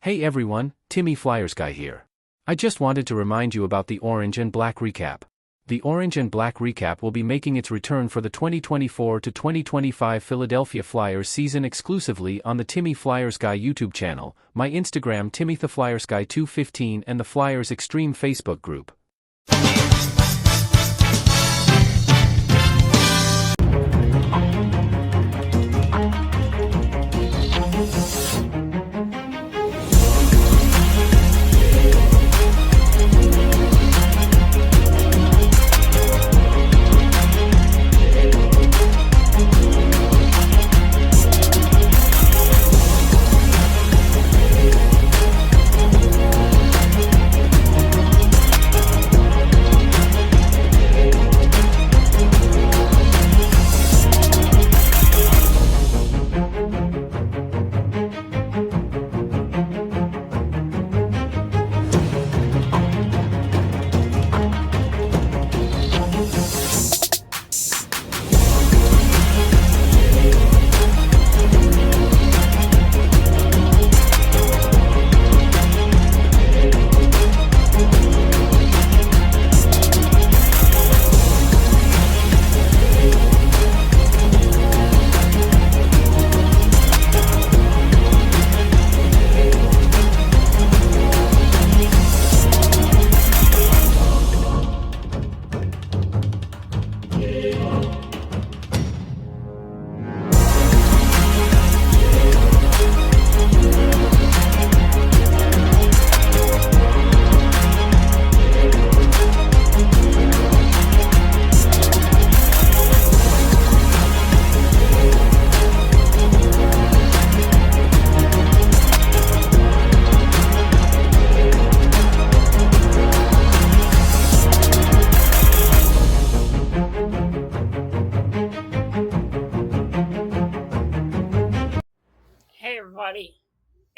Hey everyone, Timmy Flyersguy here. I just wanted to remind you about the Orange and Black Recap. The Orange and Black Recap will be making its return for the 2024 to 2025 Philadelphia Flyers season exclusively on the Timmy Flyersguy YouTube channel, my Instagram TimmyTheFlyersguy215 and the Flyers Extreme Facebook group.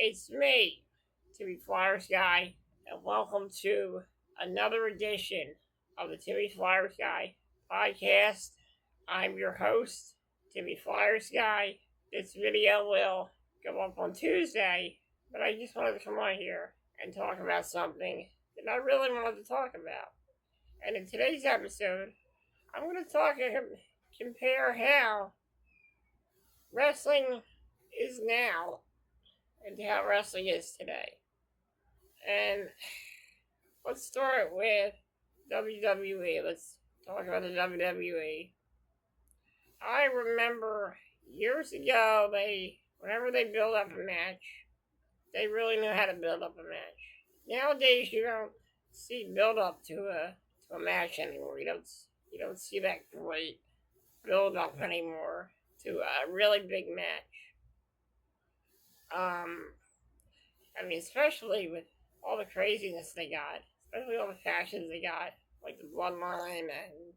It's me, Timmy Flyersguy, and welcome to another edition of the Timmy Flyersguy podcast. I'm your host, Timmy Flyersguy. This video will go up on Tuesday, but I just wanted to come on here and talk about something that I really wanted to talk about. And in today's episode, I'm going to compare how wrestling is now and how wrestling is today. And let's start with WWE. Let's talk about the WWE. I remember years ago, whenever they build up a match, they really knew how to build up a match. Nowadays, you don't see build up to a match anymore. You don't see that great build up anymore to a really big match. Especially with all the craziness they got, especially all the factions they got, like the Bloodline and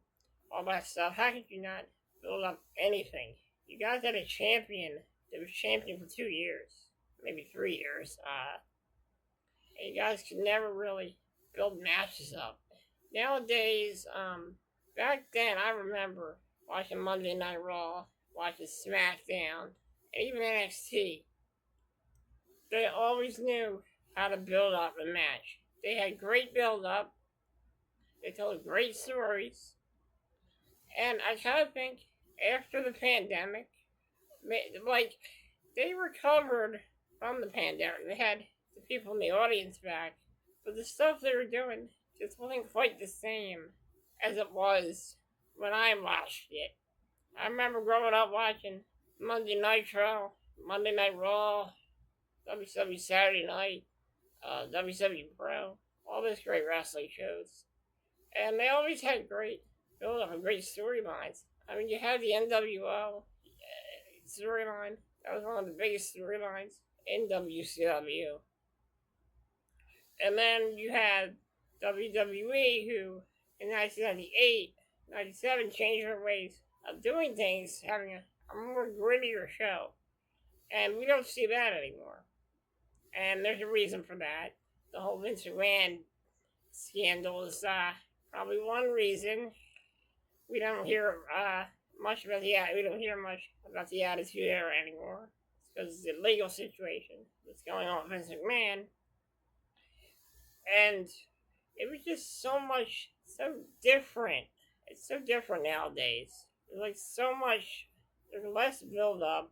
all that stuff. How could you not build up anything? You guys had a champion that was champion for 2 years, maybe 3 years, and you guys could never really build matches up. Nowadays, back then, I remember watching Monday Night Raw, watching SmackDown, and even NXT. They always knew how to build up a match. They had great build up. They told great stories. And I kind of think after the pandemic, they recovered from the pandemic. They had the people in the audience back. But the stuff they were doing just wasn't quite the same as it was when I watched it. I remember growing up watching Monday Nitro, Monday Night Raw, WWE Saturday Night, WWE Pro, all those great wrestling shows. And they always had great build-up and great storylines. You had the NWO storyline. That was one of the biggest storylines in WCW. And then you had WWE, who in 1998, 97 changed their ways of doing things, having a more grittier show. And we don't see that anymore. And there's a reason for that. The whole Vince McMahon scandal is probably one reason. We don't hear much about the Attitude Era anymore. because of the legal situation that's going on with Vince McMahon. And it was just so different. It's so different nowadays. There's like so much, there's less build up,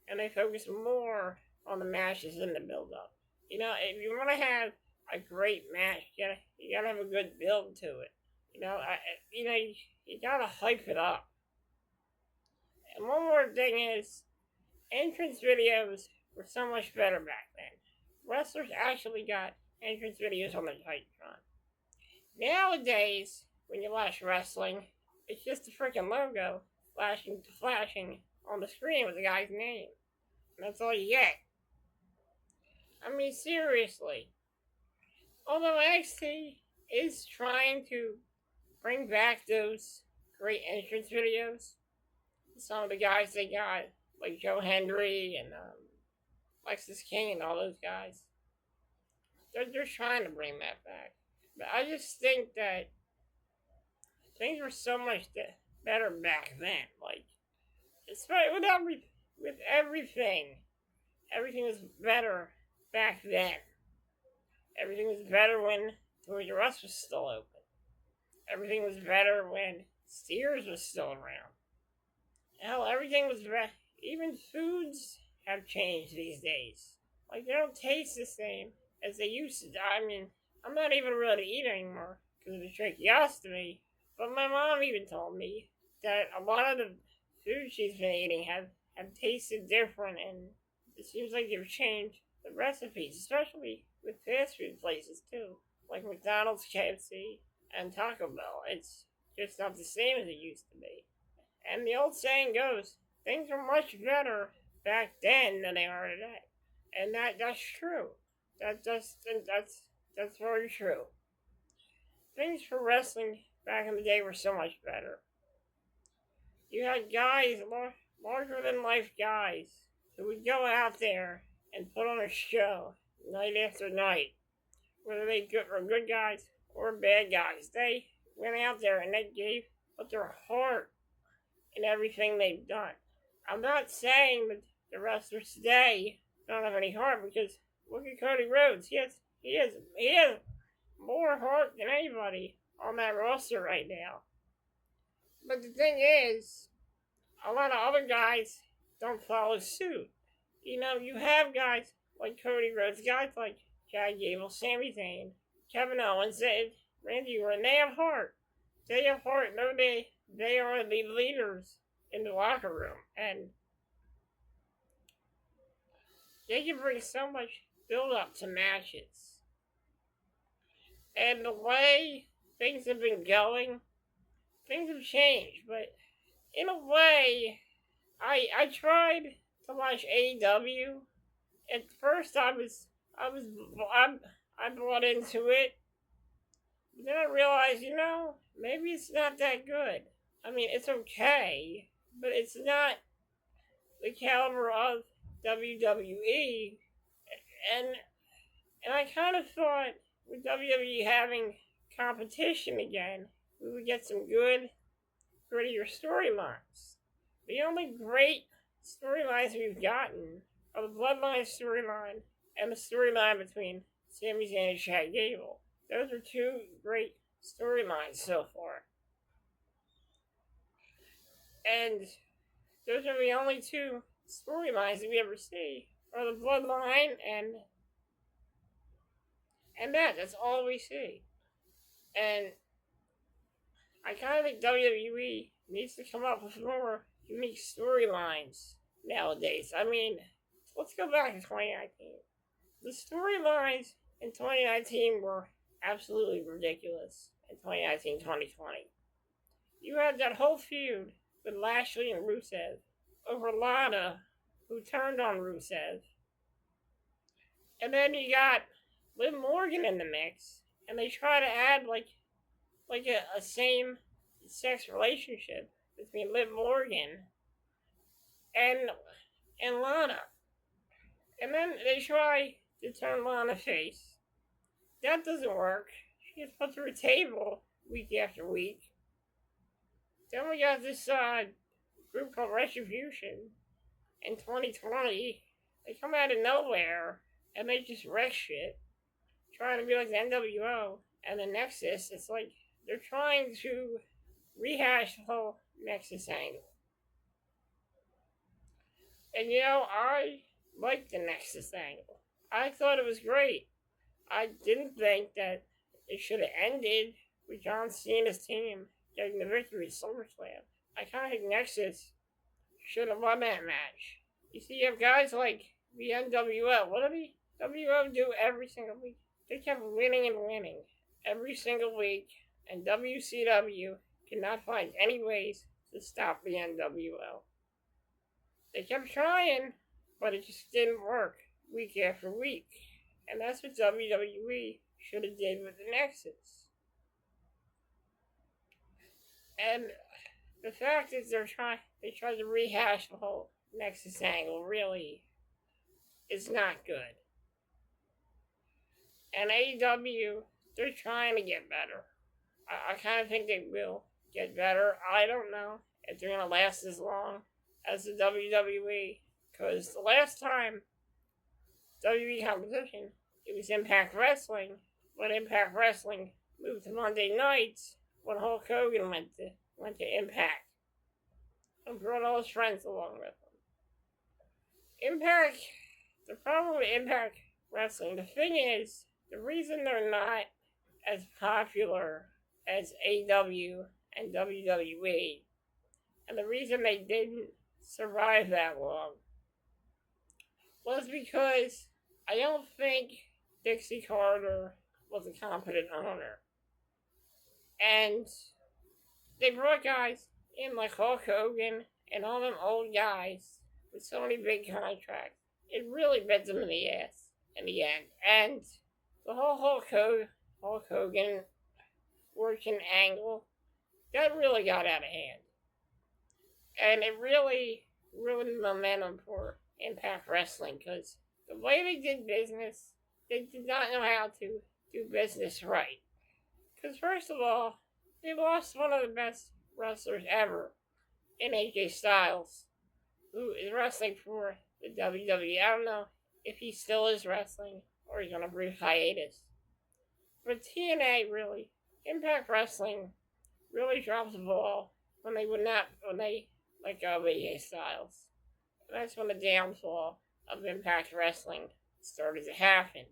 and they focus more on the matches than the build up. You know, if you want to have a great match, you gotta have a good build to it. You gotta hype it up. And one more thing is, entrance videos were so much better back then. Wrestlers actually got entrance videos on the Titantron. Nowadays, when you watch wrestling, it's just a freaking logo flashing on the screen with the guy's name. And that's all you get. I mean, seriously. Although NXT is trying to bring back those great entrance videos, some of the guys they got, like Joe Hendry and Lexus King and all those guys, they're trying to bring that back. But I just think that things were so much better back then. Like, especially with everything, everything was better back then. Everything was better when Toys R Us was still open. Everything was better when Sears was still around. Hell, everything was better. Even foods have changed these days. Like, they don't taste the same as they used to. I mean, I'm not even really to eat anymore because of the tracheostomy. But my mom even told me that a lot of the food she's been eating have tasted different, and it seems like they've changed the recipes, especially with fast food places too, like McDonald's, KFC, and Taco Bell. It's just not the same as it used to be. And the old saying goes, things were much better back then than they are today. And that's true. That's very true. Things for wrestling back in the day were so much better. You had guys, larger than life guys, who would go out there and put on a show night after night. Whether they were good guys or bad guys, they went out there and they gave up their heart in everything they've done. I'm not saying that the wrestlers today don't have any heart, because look at Cody Rhodes. He has more heart than anybody on that roster right now. But the thing is, a lot of other guys don't follow suit. You know, you have guys like Cody Rhodes, guys like Chad Gable, Sami Zayn, Kevin Owens, Randy Orton. They have heart. They have heart. No, they are the leaders in the locker room, and they can bring so much build up to matches. And the way things have been going, things have changed. But in a way, I tried to watch AEW. At first, I bought into it. But then I realized, maybe it's not that good. I mean, it's okay, but it's not the caliber of WWE. And I kind of thought with WWE having competition again, we would get some good, grittier storylines. The only great storylines we've gotten are the Bloodline storyline and the storyline between Sami Zayn and Chad Gable. Those are two great storylines so far. And those are the only two storylines that we ever see, are the Bloodline and that's all we see. And I kind of think WWE needs to come up with more unique storylines nowadays. I mean, let's go back to 2019. The storylines in 2019 were absolutely ridiculous in 2019-2020. You had that whole feud with Lashley and Rusev over Lana, who turned on Rusev. And then you got Liv Morgan in the mix, and they try to add like a same-sex relationship between Liv Morgan and Lana. And then they try to turn Lana face. That doesn't work. She gets put through a table week after week. Then we got this group called Retribution, in 2020, they come out of nowhere and they just wreck shit, trying to be like the NWO and the Nexus. It's like they're trying to rehash the whole Nexus angle. And I liked the Nexus angle. I thought it was great. I didn't think that it should have ended with John Cena's team getting the victory at SummerSlam. I kind of think Nexus should have won that match. You see, you have guys like the NWO. What did the WO do every single week? They kept winning and winning every single week, and WCW cannot find any ways to stop the NWO. They kept trying, but it just didn't work week after week. And that's what WWE should have did with the Nexus. And the fact is they tried to rehash the whole Nexus angle really is not good. And AEW, they're trying to get better. I kind of think they will get better. I don't know if they're going to last as long as the WWE. Because the last time WWE competition, it was Impact Wrestling. When Impact Wrestling moved to Monday nights, when Hulk Hogan went to Impact and brought all his friends along with him. The problem with Impact Wrestling, the thing is, the reason they're not as popular as AEW and WWE, and the reason they didn't survive that long, was because I don't think Dixie Carter was a competent owner. And they brought guys in like Hulk Hogan and all them old guys with so many big contracts. It really bit them in the ass in the end. And the whole Hulk Hogan working angle, that really got out of hand. And it really ruined the momentum for Impact Wrestling, because the way they did business, they did not know how to do business right. Because first of all, they lost one of the best wrestlers ever in AJ Styles, who is wrestling for the WWE. I don't know if he still is wrestling or he's on a brief hiatus. But TNA really, Impact Wrestling really dropped the ball when they let go of AJ Styles. And that's when the downfall of Impact Wrestling started to happen.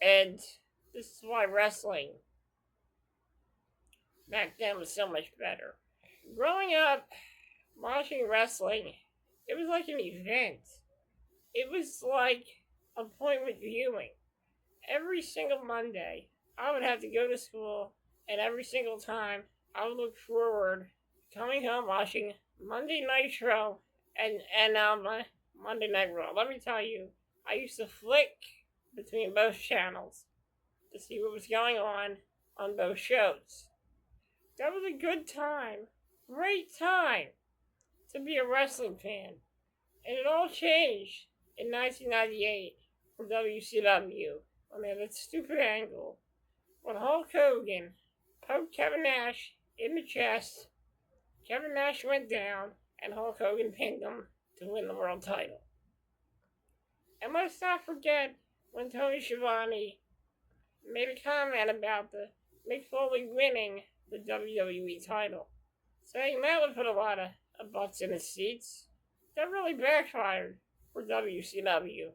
And this is why wrestling back then was so much better. Growing up, watching wrestling, it was like an event. It was like appointment viewing. Every single Monday, I would have to go to school, and every single time, I would look forward to coming home watching Monday Nitro and Monday Night Raw. Let me tell you, I used to flick between both channels to see what was going on both shows. That was a good time, great time to be a wrestling fan. And it all changed in 1998 for WCW when they had that stupid angle when Hulk Hogan poked Kevin Nash in the chest. Kevin Nash went down and Hulk Hogan pinned him to win the world title. And let's not forget when Tony Schiavone made a comment about the Mick Foley winning the WWE title, saying that would put a lot of butts in the seats. That really backfired for WCW.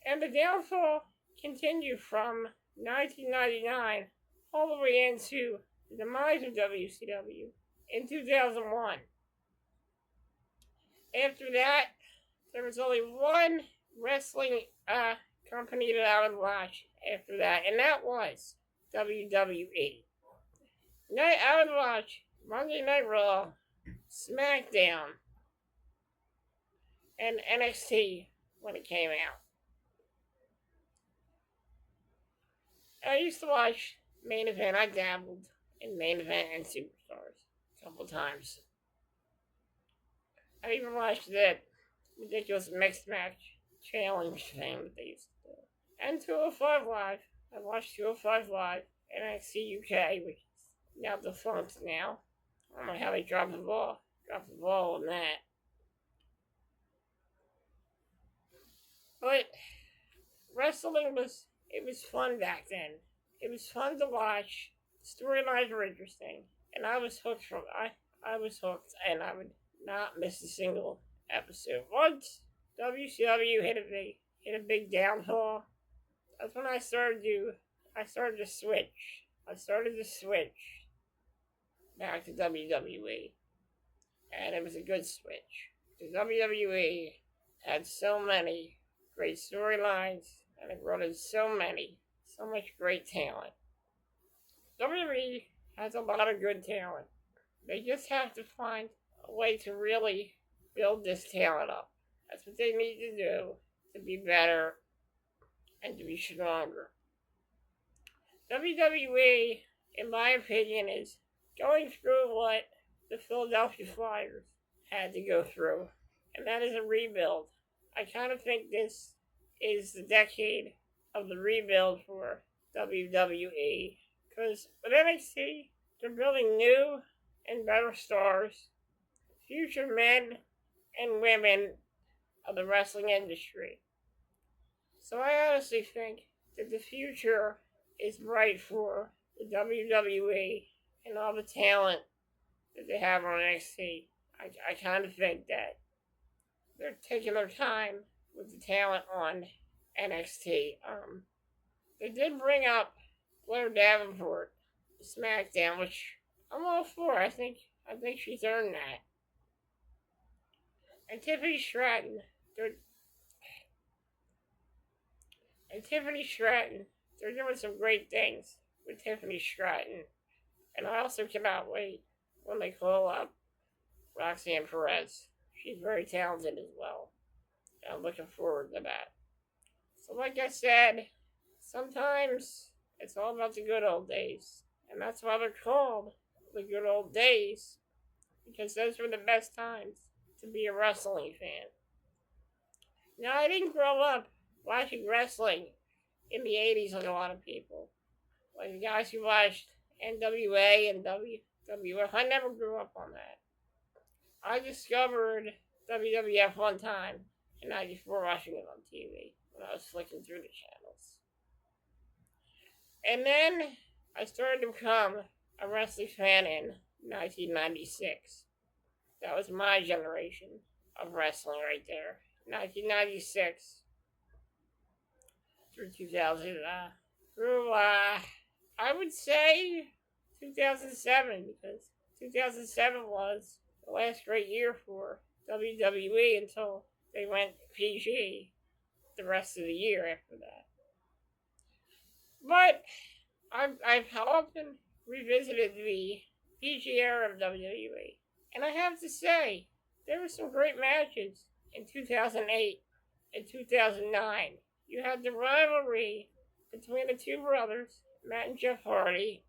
And the downfall continued from 1999 all the way into the demise of WCW in 2001. After that, there was only one wrestling company that I would watch after that, and that was WWE. I would watch Monday Night Raw, SmackDown, and NXT when it came out. I used to watch Main Event. I dabbled in Main Event and Superstars a couple times. I even watched that ridiculous mixed match challenge thing that they used to do. And 205 Live. I watched 205 Live and NXT UK, which is now defunct now. I don't know how they dropped the ball. dropped the ball on that. But wrestling was fun back then. It was fun to watch. Storylines were interesting, and I was hooked I was hooked, and I would not miss a single episode. Once WCW hit a big downfall, that's when I started to switch. I started to switch back to WWE, and it was a good switch. The WWE had so many great storylines, and it brought in so much great talent. WWE has a lot of good talent. They just have to find a way to really build this talent up. That's what they need to do to be better and to be stronger. WWE, in my opinion, is going through what the Philadelphia Flyers had to go through, and that is a rebuild. I kind of think this is the decade of the rebuild for WWE, because with NXT, they're building new and better stars, future men and women of the wrestling industry. So I honestly think that the future is bright for the WWE and all the talent that they have on NXT. I kind of think that they're taking their time with the talent on NXT. They did bring up Blair Davenport to SmackDown, which I'm all for. I think she's earned that. And Tiffany Stratton, they're doing some great things with Tiffany Stratton. And I also cannot wait when they call up Roxanne Perez. She's very talented as well. I'm looking forward to that. So like I said, sometimes it's all about the good old days. And that's why they're called the good old days. Because those were the best times to be a wrestling fan. Now, I didn't grow up watching wrestling in the 80s like a lot of people. Like the guys who watched NWA and WWF. I never grew up on that. I discovered WWF one time in '94 watching it on TV when I was flicking through the channels. And then I started to become a wrestling fan in 1996. That was my generation of wrestling right there. 1996 through 2000. I would say 2007, because 2007 was the last great year for WWE until they went PG the rest of the year after that. But I've often revisited the PG era of WWE, and I have to say, there were some great matches in 2008 and 2009. You had the rivalry between the two brothers, Matt and Jeff Hardy.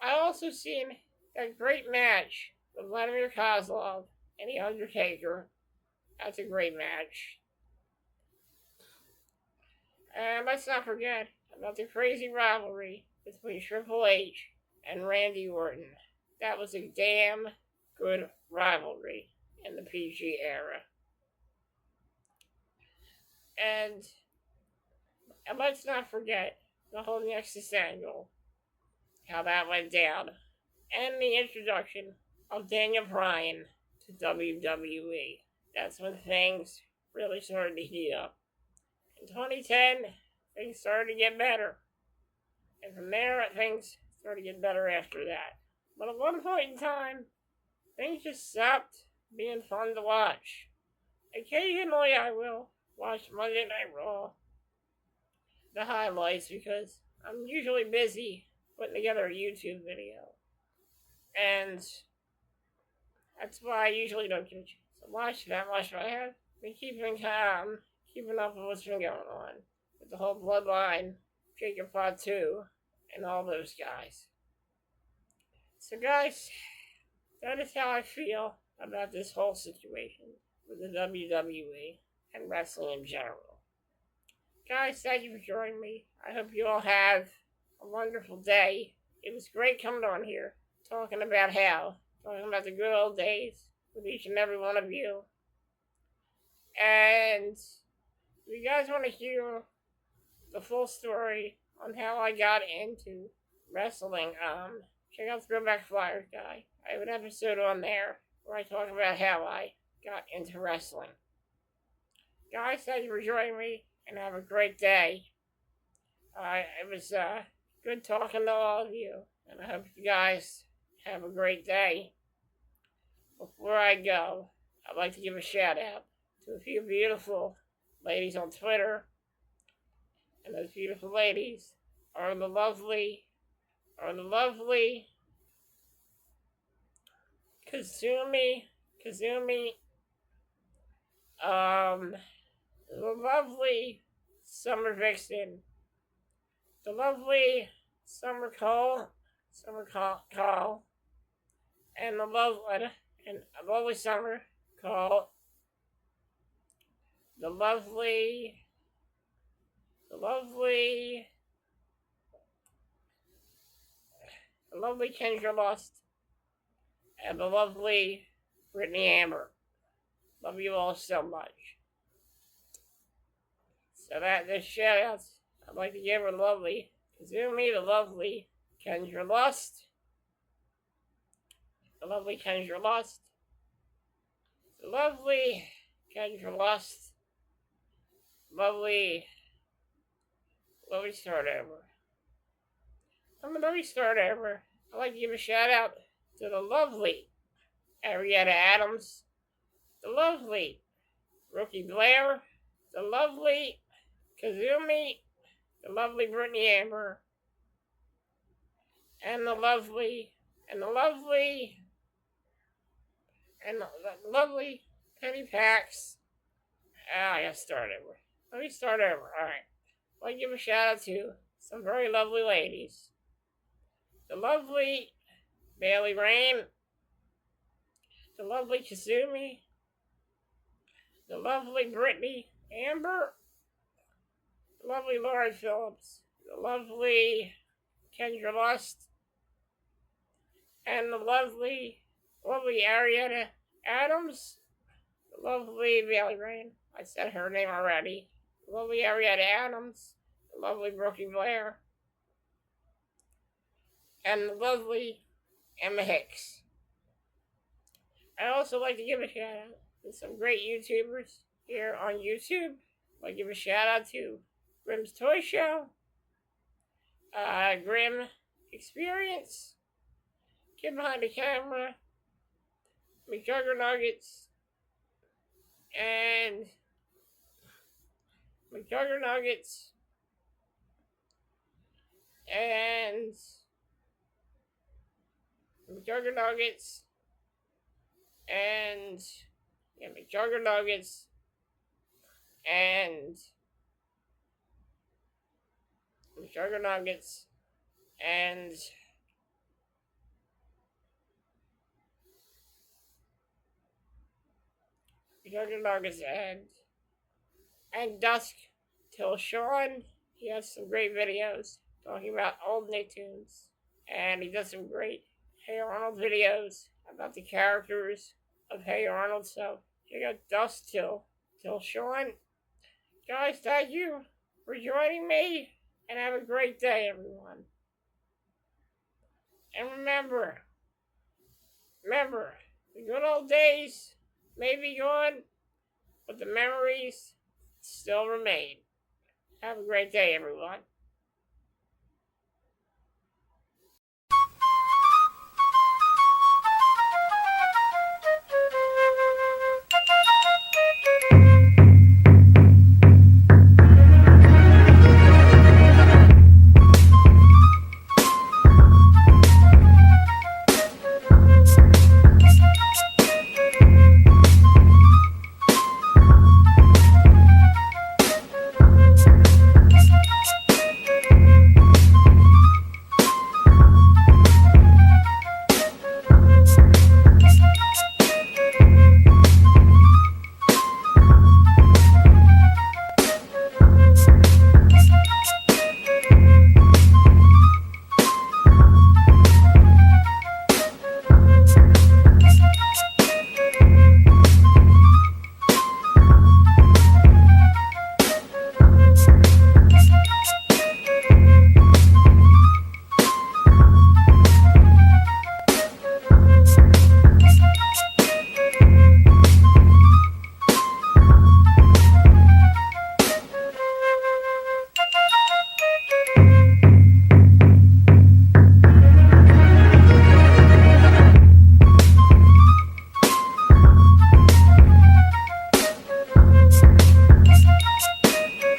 I also seen that great match with Vladimir Kozlov and The Undertaker. That's a great match. And let's not forget about the crazy rivalry between Triple H and Randy Orton. That was a damn good rivalry in the PG era. And let's not forget the whole Nexus angle, how that went down, and the introduction of Daniel Bryan to WWE. That's when things really started to heat up. In 2010, things started to get better. And from there, things started to get better after that. But at one point in time, things just stopped being fun to watch. Occasionally, I will watch Monday Night Raw, the highlights, because I'm usually busy putting together a YouTube video. And that's why I usually don't get to watch that much. But I have been keeping up with what's been going on with the whole Bloodline, Jacob Fatu, and all those guys. So guys, that is how I feel about this whole situation with the WWE and wrestling in general. Guys, thank you for joining me. I hope you all have a wonderful day. It was great coming on here, talking about the good old days with each and every one of you. And if you guys want to hear the full story on how I got into wrestling, check out Throwback Flyersguy. I have an episode on there where I talk about how I got into wrestling. Guys, thank you for joining me, and have a great day. It was good talking to all of you, and I hope you guys have a great day. Before I go, I'd like to give a shout out to a few beautiful ladies on Twitter, and those beautiful ladies are the lovely Kazumi, the lovely SummerVixen, the lovely SummerColxoxo, and the lovely SummerColxx, the lovely Kendra Lust, and the lovely Britney Amber. Love you all so much. So the shout outs I'd like to give her lovely Kazumi, the lovely Kendra Lust, the lovely Kendra Lust, the lovely Kendra Lust, lovely start over. Let me start over. I'd like to give a shout out to the lovely Arietta Adams, the lovely Brookie Blair, the lovely Kazumi, the lovely Britney Amber, and the lovely PennyPax. I gotta start over. Let me start over. Alright. I'd like to give a shout out to some very lovely ladies. The lovely TheBaileyRayne, the lovely Kazumi, the lovely Britney Amber, the lovely Lauren Phillips, the lovely Kendra Lust, and the lovely Arietta Adams, the lovely TheBaileyRayne. I said her name already. The lovely Arietta Adams, the lovely Brookie Blair, and the lovely Emma Hicks. I'd also like to give a shout out to some great YouTubers here on YouTube. I'd like to give a shout out to Grimm's Toy Show, Grimm Experience, Kid Behind the Camera, McJuggernuggets, and McJuggernuggets, and McJuggernuggets, and McJuggernuggets, and McJuggernuggets, and McJuggernuggets, and Dusk Till Sean. He has some great videos talking about old Nicktoons, and he does some great Hey Arnold videos about the characters of Hey Arnold. So check out Dusk Till Sean. Guys, thank you for joining me, and have a great day, everyone. And remember, the good old days may be gone, but the memories still remain. Have a great day, everyone.